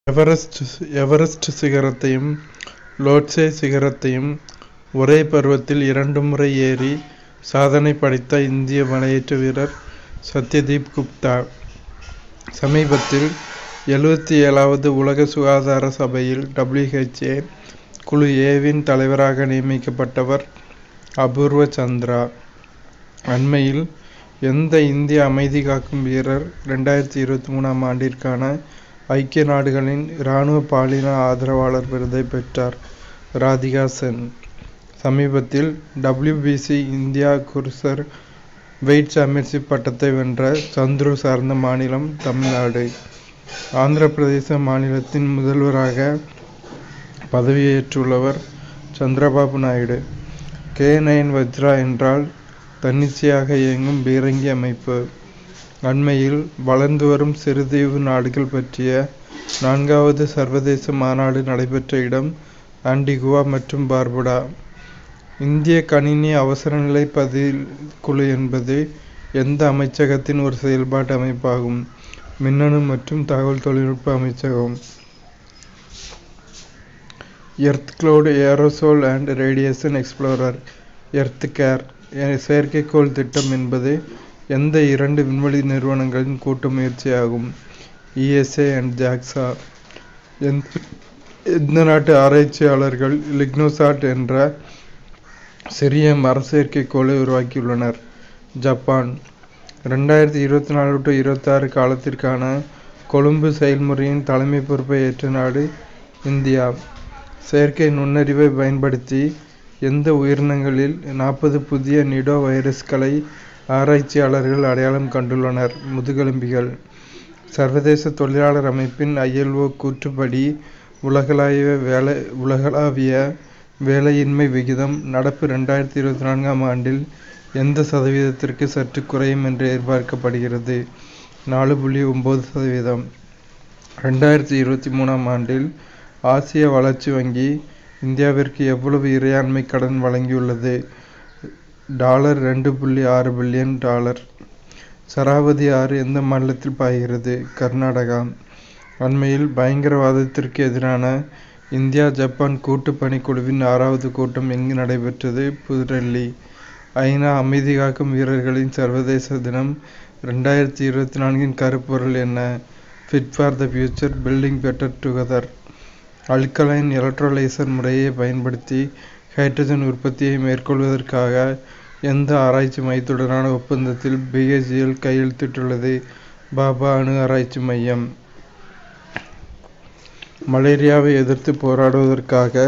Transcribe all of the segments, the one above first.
Everest சிகரத்தையும் Lhotse சிகரத்தையும் ஒரே பருவத்தில் 2 முறை ஏறி சாதனை படைத்த இந்திய மலையேற்ற வீரர் சத்யதீப் குப்தா. சமீபத்தில் 77வது உலக சுகாதார சபையில் WHO குழு ஏவின் தலைவராக நியமிக்கப்பட்டவர் அபூர்வ சந்திரா. அண்மையில் எந்த இந்திய அமைதி காக்கும் வீரர் 2023ஆம் ஆண்டிற்கான ஐக்கிய நாடுகளின் இராணுவ பாலின ஆதரவாளர் விருதை பெற்றார்? ராதிகா சென். சமீபத்தில் WBC இந்தியா குருசர் வெயிட் சாம்பியன்ஷிப் பட்டத்தை வென்ற சந்துரு சார்ந்த மாநிலம் தமிழ்நாடு. ஆந்திர பிரதேச மாநிலத்தின் முதல்வராக பதவியேற்றுள்ளவர் சந்திரபாபு நாயுடு. K9 வஜ்ரா என்றால் தன்னிச்சையாக இயங்கும் பீரங்கி அமைப்பு. அண்மையில் வளர்ந்து வரும் சிறுதீவு நாடுகள் பற்றிய 4வது சர்வதேச மாநாடு நடைபெற்ற இடம் ஆன்டிகுவா மற்றும் பார்புடா. இந்திய கணினி அவசரநிலை பதில் குழு என்பது எந்த அமைச்சகத்தின் ஒரு செயல்பாட்டு அமைப்பாகும்? மின்னணு மற்றும் தகவல் தொழில்நுட்ப அமைச்சகம். Earth cloud aerosol and radiation explorer EarthCARE செயற்கைக்கோள் திட்டம் என்பது எந்த 2 விண்வெளி நிறுவனங்களின் கூட்டு முயற்சியாகும்? ESA and JAXA. எந்த நாட்டு ஆராய்ச்சியாளர்கள் லிக்னோசாட் என்ற சிறிய மர செயற்கைக்கோளை உருவாக்கியுள்ளனர்? ஜப்பான். 2024-26 காலத்திற்கான கொழும்பு செயல்முறையின் தலைமை பொறுப்பை ஏற்ற நாடு இந்தியா. செயற்கை நுண்ணறிவை பயன்படுத்தி எந்த உயிரினங்களில் 40 புதிய நிடோ வைரஸ்களை ஆராய்ச்சியாளர்கள் அடையாளம் கண்டுள்ளனர்? முதுகெலும்பிகள். சர்வதேச தொழிலாளர் அமைப்பின் ILO கூற்றுப்படி உலகளாவிய வேலையின்மை விகிதம் நடப்பு 2024ஆம் ஆண்டில் எந்த சதவீதத்திற்கு சற்று குறையும் என்று எதிர்பார்க்கப்படுகிறது? 4.9%. 2023ஆம் ஆண்டில் ஆசிய வளர்ச்சி வங்கி இந்தியாவிற்கு எவ்வளவு இறையாண்மை கடன் வழங்கியுள்ளது? $2.6 பில்லியன். சராவதி ஆறு எந்த மாநிலத்தில் பாய்கிறது? கர்நாடகா. அண்மையில் பயங்கரவாதத்திற்கு எதிரான இந்தியா ஜப்பான் கூட்டு பணிக்குழுவின் 6வது கூட்டம் எங்கு நடைபெற்றது? புதுடெல்லி. ஐநா அமைதி காக்கும் வீரர்களின் சர்வதேச தினம் 2024இன் கருப்பொருள் என்ன? Fit for the future, building better together. Alkaline electrolyser முறையை பயன்படுத்தி ஹைட்ரஜன் உற்பத்தியை மேற்கொள்வதற்காக எந்த ஆராய்ச்சி மையத்துடனான ஒப்பந்தத்தில் BHEL கையெழுத்திட்டுள்ளது? பாபா அணு ஆராய்ச்சி மையம். மலேரியாவை எதிர்த்து போராடுவதற்காக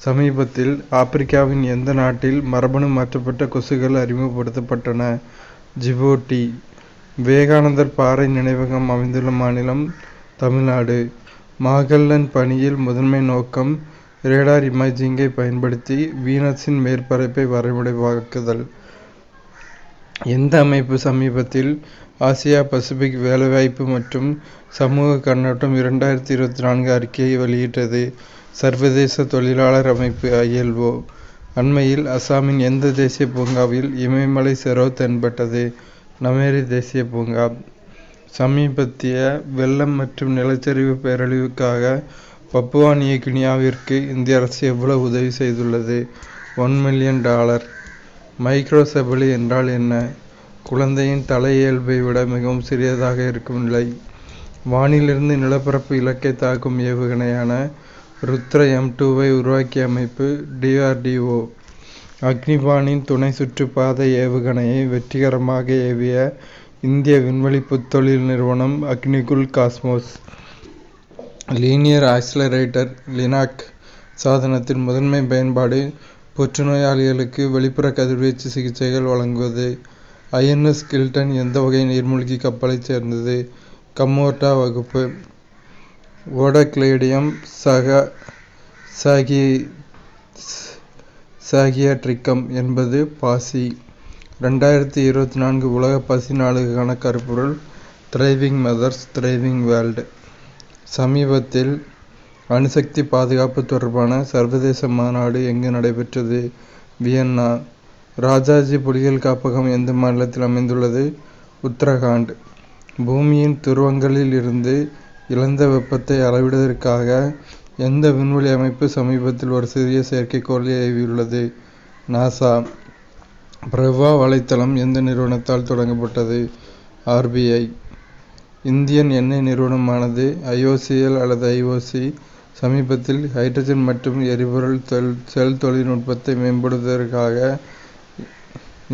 சமீபத்தில் ஆப்பிரிக்காவின் எந்த நாட்டில் மரபணு மாற்றப்பட்ட கொசுக்கள் அறிமுகப்படுத்தப்பட்டன? ஜிபூட்டி. விவேகானந்தர் பாறை நினைவகம் அமைந்துள்ள மாநிலம் தமிழ்நாடு. மாகல்லன் பணியில் முதன்மை நோக்கம் ரேடார் இமேஜிங்கை பயன்படுத்தி வீனஸின் மேற்பரப்பை வரைபடமாக்குதல். எந்த அமைப்பு சமீபத்தில் ஆசியா பசிபிக் வேலைவாய்ப்பு மற்றும் சமூக கண்ணோட்டம் 2024 அறிக்கையை வெளியிட்டது? சர்வதேச தொழிலாளர் அமைப்பு ILO. அண்மையில் அசாமின் எந்த தேசிய பூங்காவில் இமயமலை செரோ தென்பட்டது? நமேரி தேசிய பூங்கா. சமீபத்திய வெள்ளம் மற்றும் நிலச்சரிவு பேரழிவுக்காக பப்புவா நியூ கினியாவிற்கு இந்திய அரசு எவ்வளவு உதவி செய்துள்ளது? $1 மில்லியன். மைக்ரோசெபலி என்றால் என்ன? குழந்தையின் தலை இயல்பை விட மிகவும் சிறியதாக இருக்கும் நிலை. வானிலிருந்து நிலப்பரப்பு இலக்கை தாக்கும் ஏவுகணையான ருத்ர M2வை உருவாக்கிய அமைப்பு DRDO. அக்னிபாணின் துணை சுற்றுப்பாதை ஏவுகணையை வெற்றிகரமாக ஏவிய இந்திய விண்வெளி புத்தொழில் நிறுவனம் அக்னிகுல் காஸ்மோஸ். லீனியர் ஆக்சிலரேட்டர் லினாக் சாதனத்தின் முதன்மை பயன்பாடு புற்றுநோயாளிகளுக்கு வெளிப்புற கதிர்வீச்சு சிகிச்சைகள் வழங்குவது. INS கில்டன் எந்த வகை நீர்மூழ்கி கப்பலைச் சேர்ந்தது? கம்மோர்டா வகுப்பு. ஓடக்லேடியம் சாகியாட்ரிக்கம் என்பது பாசி. 2024 உலக பசி நாளுக்கான கருப்பொருள் த்ரைவிங் மதர்ஸ், த்ரைவிங் வேர்ல்டு. சமீபத்தில் அணுசக்தி பாதுகாப்பு தொடர்பான சர்வதேச மாநாடு எங்கு நடைபெற்றது? வியன்னா. ராஜாஜி புலிகள் காப்பகம் எந்த மாநிலத்தில் அமைந்துள்ளது? உத்தரகாண்ட். பூமியின் துருவங்களில் இருந்து இழந்த வெப்பத்தை அளவிடுவதற்காக எந்த விண்வெளி அமைப்பு சமீபத்தில் ஒரு சிறிய செயற்கைக்கோளை ஏவியுள்ளது? நாசா. பிரபா வலைத்தளம் எந்த நிறுவனத்தால் தொடங்கப்பட்டது? RBI. இந்தியன் எண்ணெய் நிறுவனமானது IOCL அல்லது IOC சமீபத்தில் ஹைட்ரஜன் மற்றும் எரிபொருள் செல் தொழில்நுட்பத்தை மேம்படுத்துவதற்காக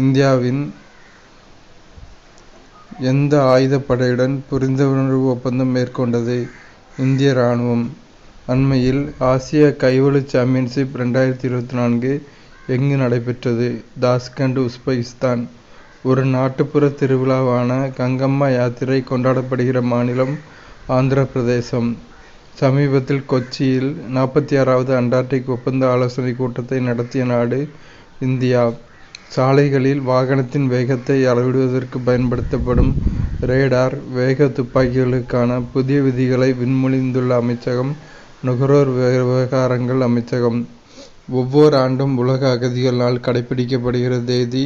இந்தியாவின் எந்த ஆயுதப்படையுடன் புரிந்துணர்வு ஒப்பந்தம் மேற்கொண்டது? இந்திய இராணுவம். அண்மையில் ஆசிய கைவலு சாம்பியன்ஷிப் 2024 எங்கு நடைபெற்றது? Tashkent, Uzbekistan. ஒரு நாட்டுப்புற திருவிழாவான கங்கம்மா யாத்திரை கொண்டாடப்படுகிற மாநிலம் ஆந்திர பிரதேசம். சமீபத்தில் கொச்சியில் 46வது அண்டார்டிக் ஒப்பந்த ஆலோசனை கூட்டத்தை நடத்திய நாடு இந்தியா. சாலைகளில் வாகனத்தின் வேகத்தை அளவிடுவதற்கு பயன்படுத்தப்படும் ரேடார் வேக துப்பாக்கிகளுக்கான புதிய விதிகளை முன்மொழிந்துள்ள அமைச்சகம் நுகர்வோர் விவகாரங்கள் அமைச்சகம். ஒவ்வொரு ஆண்டும் உலக அகதிகள் நாள் கடைபிடிக்கப்படுகிற தேதி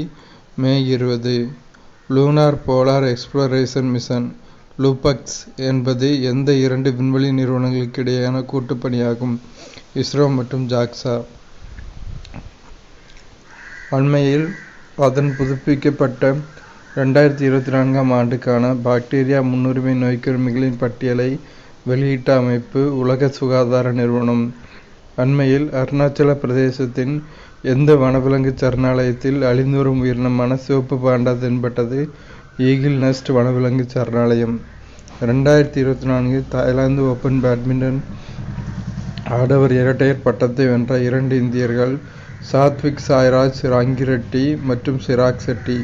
மே 20. லூனார் போலார் எக்ஸ்ப்ளோரேஷன் மிஷன் லூபக்ஸ் என்பது எந்த இரண்டு விண்வெளி நிறுவனங்களுக்கு இடையேயான கூட்டுப்பணியாகும்? இஸ்ரோ மற்றும் ஜாக்சா. அண்மையில் அதன் புதுப்பிக்கப்பட்ட 2024 ஆண்டுக்கான பாக்டீரியா முன்னுரிமை நோய்க்கிருமிகளின் பட்டியலை வெளியிட்ட அமைப்பு உலக சுகாதார நிறுவனம். அண்மையில் அருணாச்சல பிரதேசத்தின் எந்த வனவிலங்கு சரணாலயத்தில் அழிந்து வரும் உயிரினமான சிவப்பு பாண்டா தென்பட்டது? ஈகிள் நெஸ்ட் வனவிலங்கு சரணாலயம். 2024 தாய்லாந்து ஓபன் பேட்மிண்டன் ஆடவர் இரட்டையர் பட்டத்தை வென்ற 2 இந்தியர்கள் சாத்விக் சாய்ராஜ் ராங்கிரெட்டி மற்றும் சிராக் செட்டி.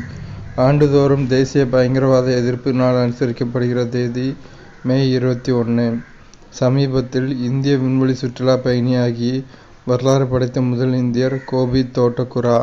ஆண்டுதோறும் தேசிய பயங்கரவாத எதிர்ப்பு நாள் அனுசரிக்கப்படுகிற தேதி மே 21. சமீபத்தில் இந்திய விண்வெளி சுற்றுலா பயணியாகி வரலாறு படைத்த முதல் இந்தியர் கோபி தோட்டக்குரா.